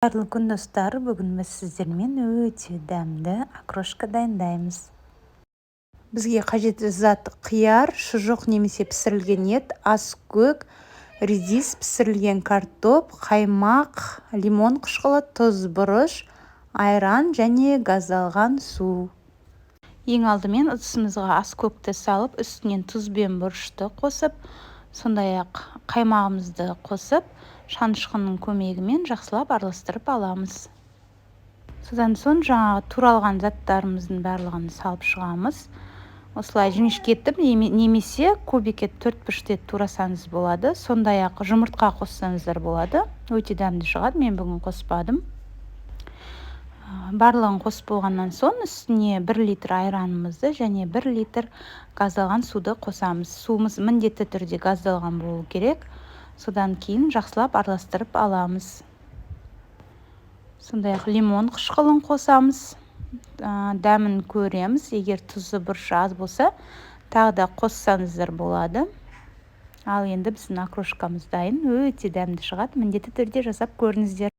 Қайырлы күн достар, бүгін біз сіздермен өте дәмді окрошка дайындаймыз. Бізге қажетті зат қияр, шұжық немесе пісірілген ет, аскөк, редис, пісірілген картоп, қаймақ, лимон қышқылы, тұз, бұрыш, айран және газдалған су. Ең алдымен ыдысымызға аскөкті салып, үстінен тұз бен бұрышты қосып, сондай-ақ қаймағымызды қосып, шанышқының көмегімен жақсылап араластырып аламыз. Содан соң жаңағы туралған заттарымыздың барлығын салып шығамыз. Осылай жіңішке етіп немесе кубик етіп төртбұрышты етіп турасаңыз болады. Сондай-ақ жұмыртқа қоссаңыздар болады. Өте дәмді шығады, мен бүгін қоспадым. Барлығын қосып болғаннан соң үстіне 1 литр айранымызды және 1 литр газдалған суды қосамыз. Суымыз міндетті түрде газдалған болу керек. Содан кейін жақсылап араластырып аламыз. Сондай-ақ лимон қышқылын қосамыз. Дәмін көреміз. Егер тұзы бұрышы аз болса, тағы да қоссаңыздар болады. Ал енді біздің окрошкамыз дайын. Өте дәмді шығады. Міндетті түрде жасап көріңіздер.